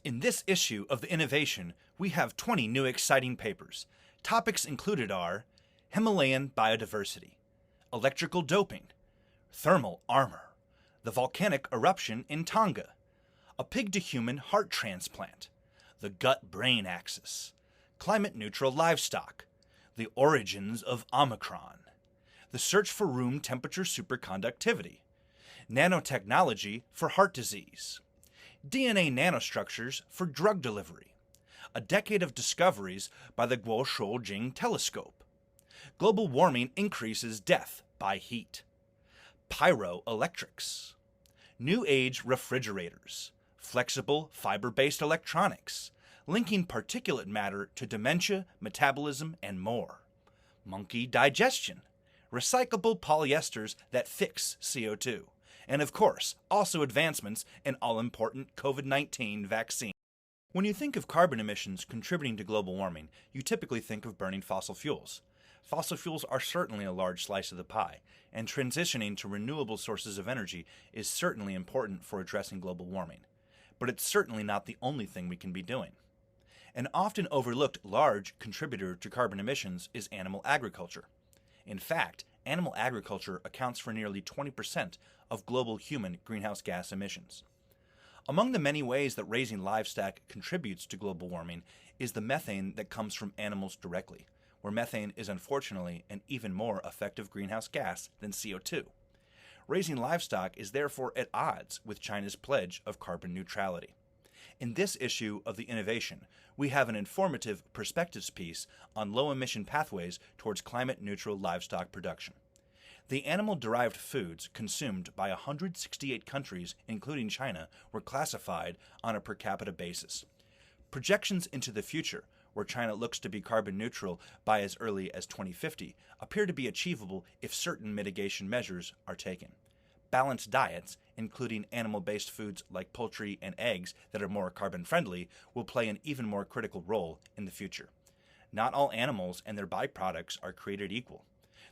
In this issue of The Innovation, we have 20 new exciting papers. Topics included are Himalayan biodiversity, electrical doping, thermal armor, the volcanic eruption in Tonga, a pig-to-human heart transplant, the gut-brain axis, climate-neutral livestock, the origins of Omicron, the search for room temperature superconductivity, nanotechnology for heart disease, DNA nanostructures for drug delivery, a decade of discoveries by the Guo-Shou-Jing telescope, global warming increases death by heat, pyroelectrics, new age refrigerators, flexible fiber-based electronics, linking particulate matter to dementia, metabolism, and more, monkey digestion, recyclable polyesters that fix CO2, and of course, also advancements in all-important COVID-19 vaccine. When you think of carbon emissions contributing to global warming, you typically think of burning fossil fuels. Fossil fuels are certainly a large slice of the pie, and transitioning to renewable sources of energy is certainly important for addressing global warming. But it's certainly not the only thing we can be doing. An often overlooked large contributor to carbon emissions is animal agriculture. In fact, animal agriculture accounts for nearly 20% of global human greenhouse gas emissions. Among the many ways that raising livestock contributes to global warming is the methane that comes from animals directly, where methane is unfortunately an even more effective greenhouse gas than CO2. Raising livestock is therefore at odds with China's pledge of carbon neutrality. In this issue of The Innovation, we have an informative perspectives piece on low-emission pathways towards climate-neutral livestock production. The animal-derived foods consumed by 168 countries, including China, were classified on a per capita basis. Projections into the future, where China looks to be carbon neutral by as early as 2050, appear to be achievable if certain mitigation measures are taken. Balanced diets, including animal-based foods like poultry and eggs that are more carbon-friendly, will play an even more critical role in the future. Not all animals and their byproducts are created equal.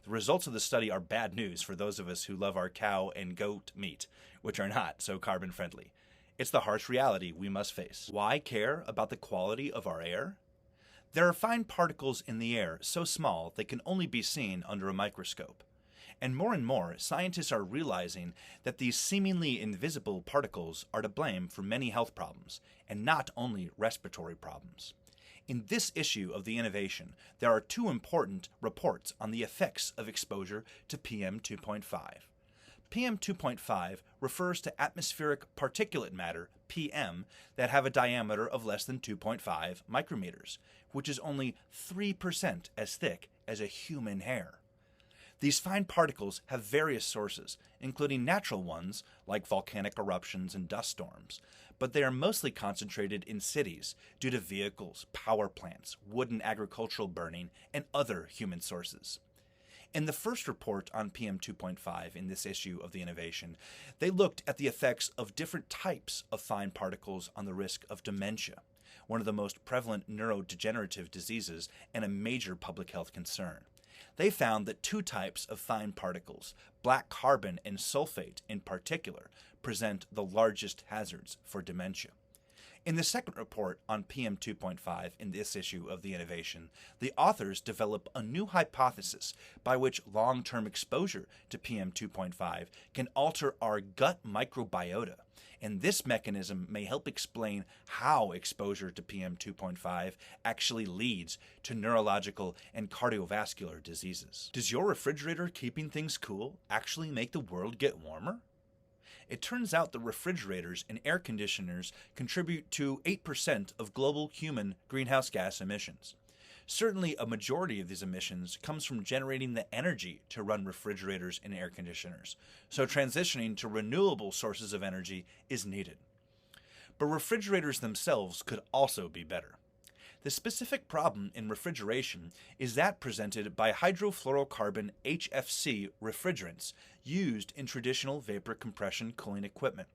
The results of the study are bad news for those of us who love our cow and goat meat, which are not so carbon-friendly. It's the harsh reality we must face. Why care about the quality of our air? There are fine particles in the air so small they can only be seen under a microscope. And more, scientists are realizing that these seemingly invisible particles are to blame for many health problems, and not only respiratory problems. In this issue of The Innovation, there are two important reports on the effects of exposure to PM 2.5. PM 2.5 refers to atmospheric particulate matter, PM, that have a diameter of less than 2.5 micrometers, which is only 3% as thick as a human hair. These fine particles have various sources, including natural ones like volcanic eruptions and dust storms, but they are mostly concentrated in cities due to vehicles, power plants, wood and agricultural burning, and other human sources. In the first report on PM 2.5 in this issue of The Innovation, they looked at the effects of different types of fine particles on the risk of dementia, one of the most prevalent neurodegenerative diseases and a major public health concern. They found that two types of fine particles, black carbon and sulfate in particular, present the largest hazards for dementia. In the second report on PM 2.5 in this issue of The Innovation, the authors develop a new hypothesis by which long-term exposure to PM 2.5 can alter our gut microbiota, and this mechanism may help explain how exposure to PM 2.5 actually leads to neurological and cardiovascular diseases. Does your refrigerator keeping things cool actually make the world get warmer? It turns out that refrigerators and air conditioners contribute to 8% of global human greenhouse gas emissions. Certainly, a majority of these emissions comes from generating the energy to run refrigerators and air conditioners, so transitioning to renewable sources of energy is needed. But refrigerators themselves could also be better. The specific problem in refrigeration is that presented by hydrofluorocarbon HFC refrigerants used in traditional vapor compression cooling equipment.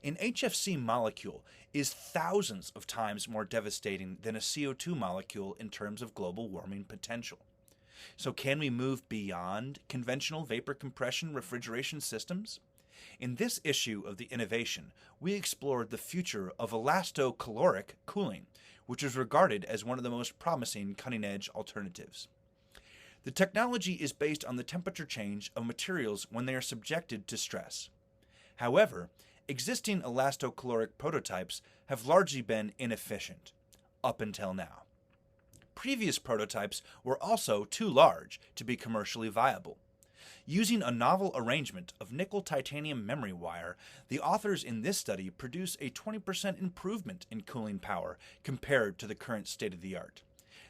An HFC molecule is thousands of times more devastating than a CO2 molecule in terms of global warming potential. So can we move beyond conventional vapor compression refrigeration systems? In this issue of The Innovation, we explored the future of elastocaloric cooling, which is regarded as one of the most promising cutting-edge alternatives. The technology is based on the temperature change of materials when they are subjected to stress. However, existing elastocaloric prototypes have largely been inefficient, up until now. Previous prototypes were also too large to be commercially viable. Using a novel arrangement of nickel-titanium memory wire, the authors in this study produce a 20% improvement in cooling power compared to the current state-of-the-art.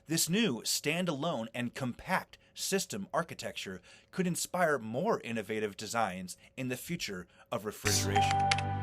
This new standalone and compact system architecture could inspire more innovative designs in the future of refrigeration.